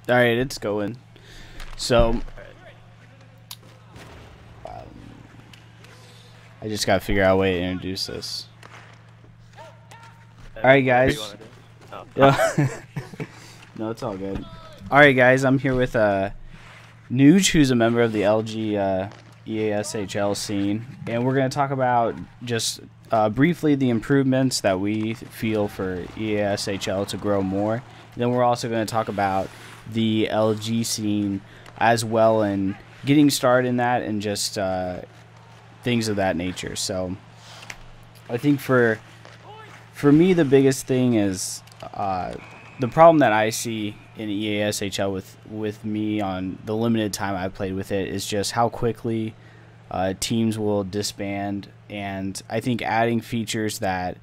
All right, it's going. So, um, I just gotta figure out a way to introduce this. All right, Whatever you guys. want to do. Oh. Yeah. No, it's all good. All right, guys. I'm here with Nuge, who's a member of the LG EASHL scene, and we're gonna talk about just briefly the improvements that we feel for EASHL to grow more. Then we're also going to talk about the LG scene as well and getting started in that and just things of that nature. So I think for me the biggest thing is the problem that I see in EASHL with me on the limited time I've played with it is just how quickly teams will disband, and I think adding features that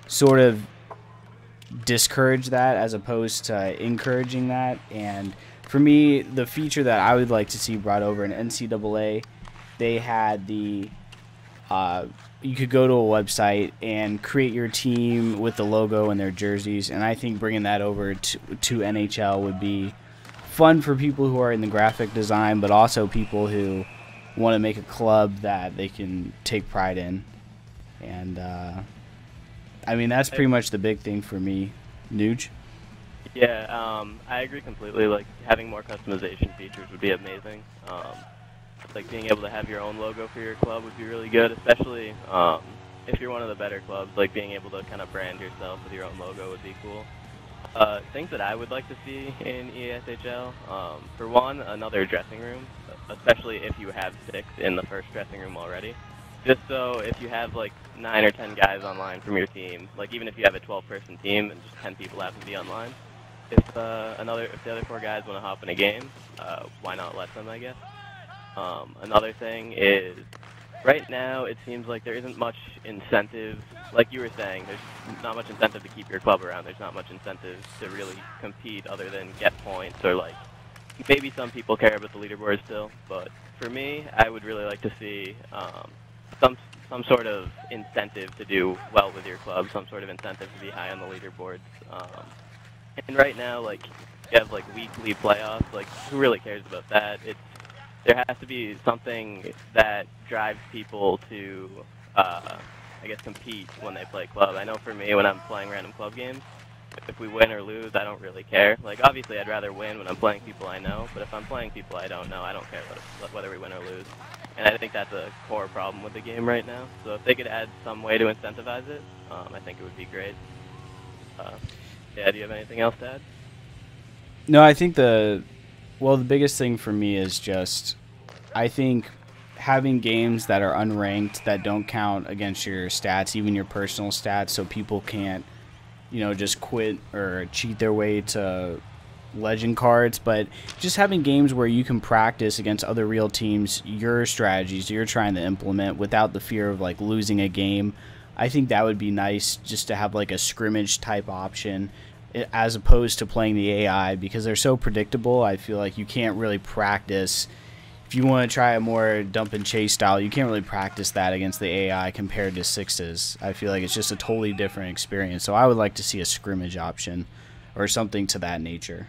sort of discourage that as opposed to encouraging that. And for me, the feature that I would like to see brought over in NCAA, they had the you could go to a website and create your team with the logo and their jerseys, and I think bringing that over to NHL would be fun for people who are in the graphic design, but also people who want to make a club that they can take pride in. And I mean, that's pretty much the big thing for me. Nuge? Yeah, I agree completely. Like, having more customization features would be amazing. Like, being able to have your own logo for your club would be really good, especially if you're one of the better clubs. Like, being able to kind of brand yourself with your own logo would be cool. Things that I would like to see in EASHL, for one, another dressing room, especially if you have 6 in the first dressing room already. Just so if you have like 9 or 10 guys online from your team, like even if you have a 12-person team and just 10 people happen to be online, if the other 4 guys want to hop in a game, why not let them, I guess. Another thing is, right now it seems like there isn't much incentive. Like you were saying, there's not much incentive to keep your club around. There's not much incentive to really compete other than get points, or like maybe some people care about the leaderboard still. But for me, I would really like to see some sort of incentive to do well with your club, some sort of incentive to be high on the leaderboards. And right now, like, you have like weekly playoffs. Like, who really cares about that? There has to be something that drives people to, I guess, compete when they play club. I know for me, when I'm playing random club games, if we win or lose, I don't really care. Like, obviously, I'd rather win when I'm playing people I know, but if I'm playing people I don't know, I don't care whether we win or lose. And I think that's a core problem with the game right now. So if they could add some way to incentivize it, I think it would be great. Yeah, do you have anything else to add? No, I think the biggest thing for me is just, I think having games that are unranked that don't count against your stats, even your personal stats, so people can't, just quit or cheat their way to legend cards, but just having games where you can practice against other real teams your strategies you're trying to implement without the fear of like losing a game. I think that would be nice, just to have like a scrimmage type option as opposed to playing the AI, because they're so predictable. I feel like you can't really practice. If you want to try a more dump and chase style, you can't really practice that against the AI compared to sixes. I feel like it's just a totally different experience. So I would like to see a scrimmage option or something to that nature.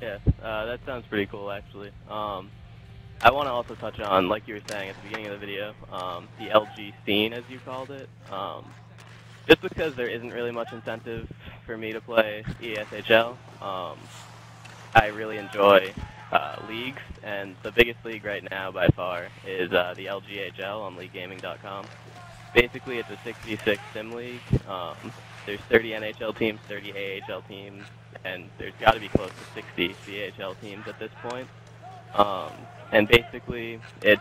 Yeah, that sounds pretty cool, actually. I want to also touch on, like you were saying at the beginning of the video, the LG scene, as you called it. Just because there isn't really much incentive for me to play ESHL, I really enjoy leagues, and the biggest league right now by far is the LGHL on LeagueGaming.com. Basically, it's a 6v6 sim league. There's 30 NHL teams, 30 AHL teams, and there's got to be close to 60 CHL teams at this point. And basically, you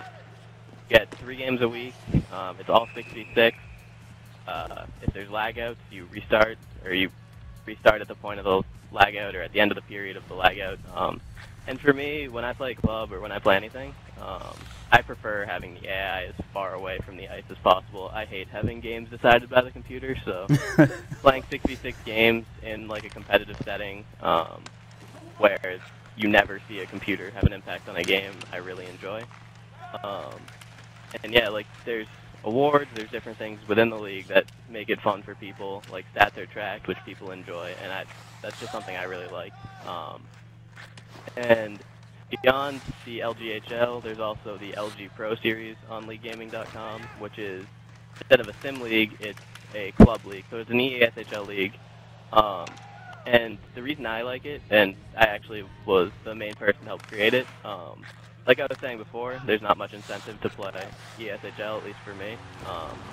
get 3 games a week. It's all 6v6. If there's lagouts, you restart at the point of the lagout or at the end of the period of the lagout. And for me, when I play club or when I play anything, I prefer having the AI as far away from the ice as possible. I hate having games decided by the computer, so playing 6v6 games in like a competitive setting where you never see a computer have an impact on a game, I really enjoy. And yeah, like there's awards, there's different things within the league that make it fun for people. Like stats are tracked, which people enjoy, and that's just something I really like. And beyond the LGHL, there's also the LG Pro Series on LeagueGaming.com, which is, instead of a sim league, it's a club league. So it's an EASHL league. And the reason I like it, and I actually was the main person to help create it, like I was saying before, there's not much incentive to play ESHL, at least for me.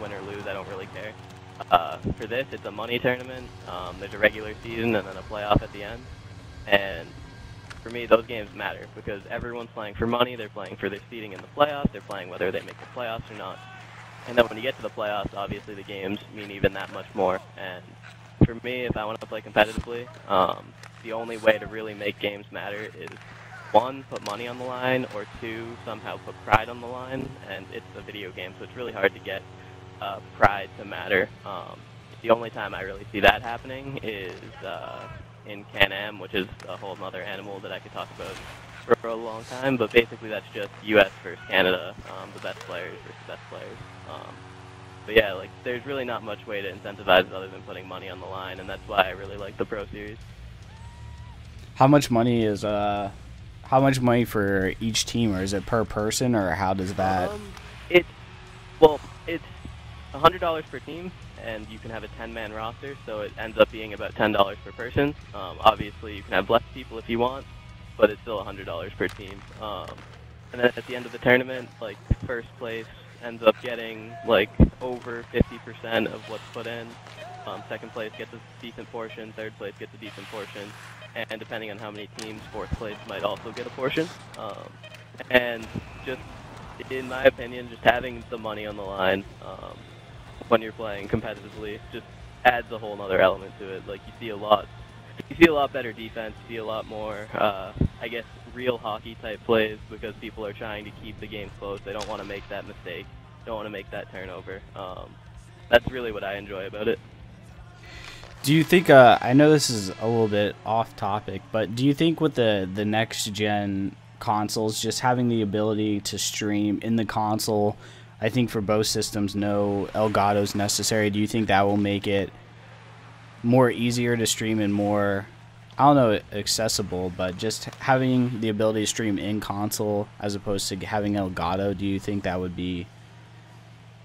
Win or lose, I don't really care. For this, it's a money tournament. There's a regular season and then a playoff at the end. And for me, those games matter because everyone's playing for money. They're playing for their seeding in the playoffs. They're playing whether they make the playoffs or not. And then when you get to the playoffs, obviously the games mean even that much more. And for me, if I want to play competitively, the only way to really make games matter is, one, put money on the line, or two, somehow put pride on the line. And it's a video game, so it's really hard to get pride to matter. The only time I really see that happening is in Can-Am, which is a whole other animal that I could talk about for a long time. But basically, that's just U.S. versus Canada, the best players versus best players. But yeah, like there's really not much way to incentivize it other than putting money on the line, and that's why I really like the Pro Series. How much money is how much money for each team, or is it per person, or how does that? It's $100 per team, and you can have a 10-man roster, so it ends up being about $10 per person. Obviously, you can have less people if you want, but it's still $100 per team. And then at the end of the tournament, like first place ends up getting like over 50% of what's put in. Second place gets a decent portion. Third place gets a decent portion. And depending on how many teams, fourth place might also get a portion. And just, in my opinion, just having the money on the line when you're playing competitively just adds a whole other element to it. Like you see a lot better defense, you see a lot more, I guess, real hockey type plays because people are trying to keep the game close. They don't want to make that mistake, don't want to make that turnover. That's really what I enjoy about it. Do you think, I know this is a little bit off topic, but do you think with the next gen consoles, just having the ability to stream in the console, I think for both systems, no Elgato is necessary. Do you think that will make it more easier to stream and more, I don't know, accessible, but just having the ability to stream in console as opposed to having Elgato, do you think that would be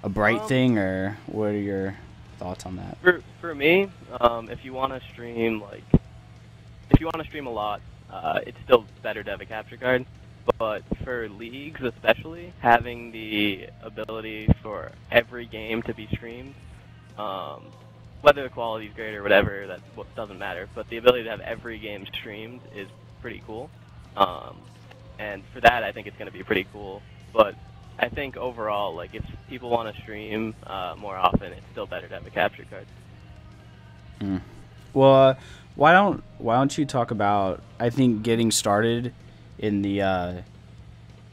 a bright thing, or what are your thoughts on that? For me, if you want to stream a lot, it's still better to have a capture card. But for leagues especially, having the ability for every game to be streamed, whether the quality is great or whatever, that doesn't matter. But the ability to have every game streamed is pretty cool. And for that, I think it's going to be pretty cool. But I think overall, like if people want to stream more often, it's still better to have a capture card. Well, why don't you talk about, I think, getting started in the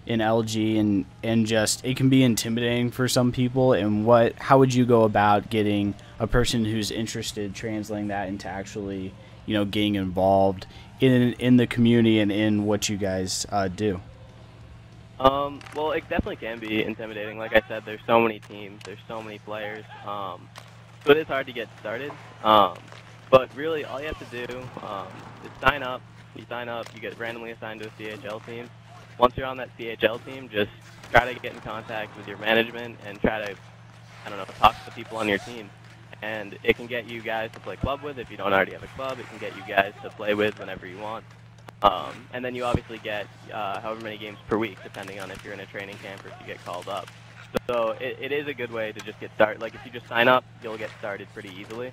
in LG, and just it can be intimidating for some people, and how would you go about getting a person who's interested translating that into actually, you know, getting involved in the community and in what you guys do? Well, it definitely can be intimidating. Like I said, there's so many teams, there's so many players, so it is hard to get started. But really, all you have to do is sign up. You sign up, you get randomly assigned to a CHL team. Once you're on that CHL team, just try to get in contact with your management and try to, I don't know, talk to the people on your team. And it can get you guys to play club with if you don't already have a club. It can get you guys to play with whenever you want. And then you obviously get however many games per week, depending on if you're in a training camp or if you get called up. So it is a good way to just get started. Like if you just sign up, you'll get started pretty easily.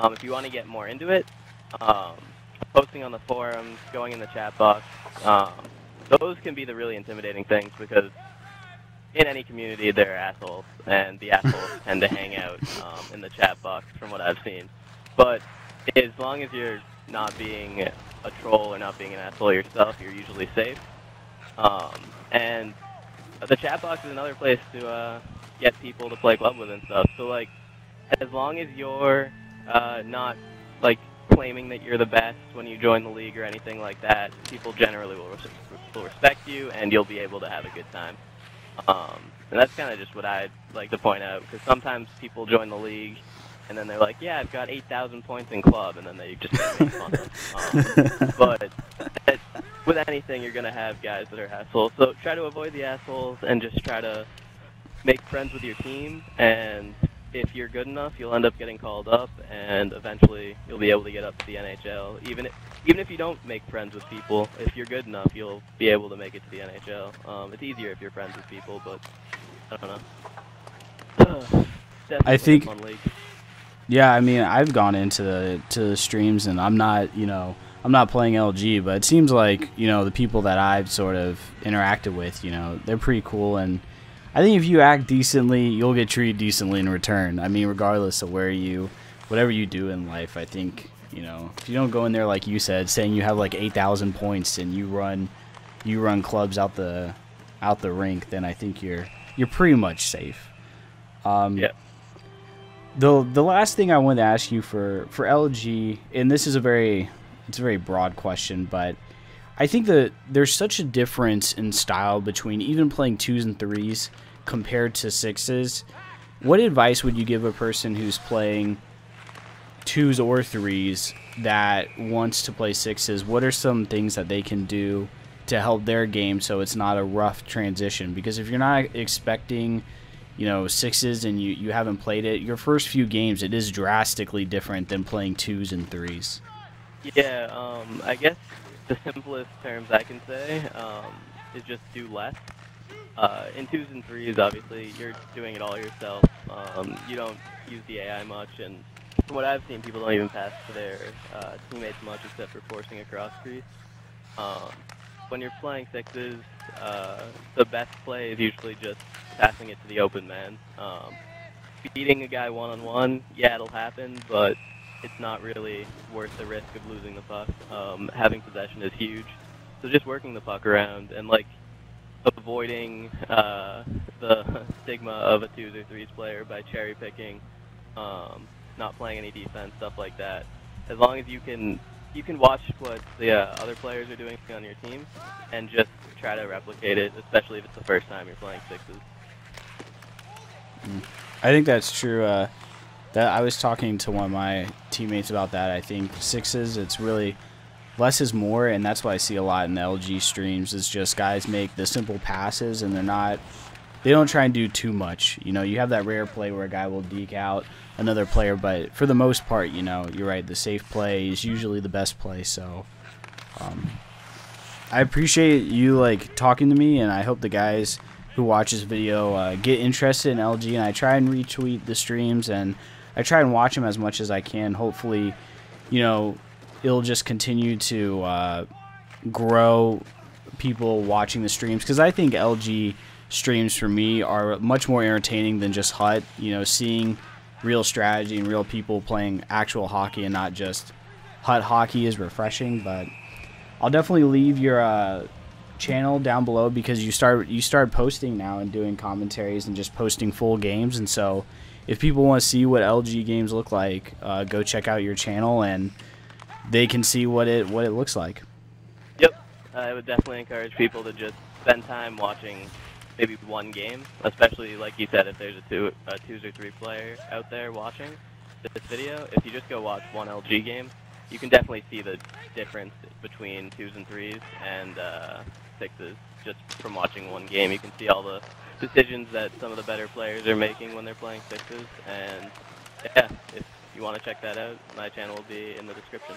If you want to get more into it, posting on the forums, going in the chat box, those can be the really intimidating things because in any community there are assholes, and the assholes tend to hang out in the chat box from what I've seen. But as long as you're not being a troll or not being an asshole yourself, you're usually safe. And the chat box is another place to get people to play club with and stuff. So like, as long as you're not like claiming that you're the best when you join the league or anything like that, people generally will respect you, and you'll be able to have a good time. And that's kind of just what I'd like to point out, because sometimes people join the league and then they're like, yeah, I've got 8,000 points in club, and then they just make fun of them. But with anything, you're gonna have guys that are assholes. So try to avoid the assholes and just try to make friends with your team. And if you're good enough, you'll end up getting called up, and eventually you'll be able to get up to the NHL. Even if you don't make friends with people, if you're good enough, you'll be able to make it to the NHL. It's easier if you're friends with people, but I don't know. Definitely I think, a fun league. yeah, I mean, I've gone into the streams, and I'm not, I'm not playing LG, but it seems like, the people that I've sort of interacted with, they're pretty cool, and I think if you act decently, you'll get treated decently in return. I mean, regardless of whatever you do in life, I think, if you don't go in there, like you said, saying you have like 8,000 points and you run clubs out the rink, then I think you're pretty much safe. Yeah. The last thing I wanted to ask you for LG, and this is a very broad question, but I think that there's such a difference in style between even playing 2s and 3s compared to 6s. What advice would you give a person who's playing 2s or 3s that wants to play 6s? What are some things that they can do to help their game so it's not a rough transition? Because if you're not expecting 6s and you haven't played it, your first few games, it is drastically different than playing 2s and 3s. Yeah, I guess the simplest terms I can say is just do less. In 2s and 3s, obviously, you're doing it all yourself. You don't use the AI much, and from what I've seen, people don't even pass to their teammates much except for forcing a cross crease. When you're playing 6s, the best play is usually just passing it to the open man. Beating a guy one-on-one, yeah, it'll happen, but it's not really worth the risk of losing the puck. Having possession is huge. So just working the puck around and, avoiding the stigma of a 2s or 3s player by cherry-picking, not playing any defense, stuff like that. As long as you can watch what the other players are doing on your team and just try to replicate it, especially if it's the first time you're playing 6s. I think that's true. That I was talking to one of my teammates about that. I think 6s, it's really less is more, and that's what I see a lot in the LG streams. Is just guys make the simple passes, and they don't try and do too much. You have that rare play where a guy will deke out another player, but for the most part, you're right. The safe play is usually the best play. So, I appreciate you talking to me, and I hope the guys who watch this video get interested in LG. And I try and retweet the streams, and I try and watch them as much as I can. Hopefully, it'll just continue to grow people watching the streams, because I think LG streams for me are much more entertaining than just HUT. Seeing real strategy and real people playing actual hockey and not just HUT hockey is refreshing. But I'll definitely leave your channel down below, because you start posting now and doing commentaries and just posting full games. And so if people want to see what LG games look like, go check out your channel and they can see what it looks like. Yep, I would definitely encourage people to just spend time watching maybe one game, especially like you said, if there's a 2s or 3 player out there watching this video. If you just go watch one LG game, you can definitely see the difference between 2s and 3s and 6s just from watching one game. You can see all the decisions that some of the better players are making when they're playing 6s, and yeah, if you want to check that out, my channel will be in the description.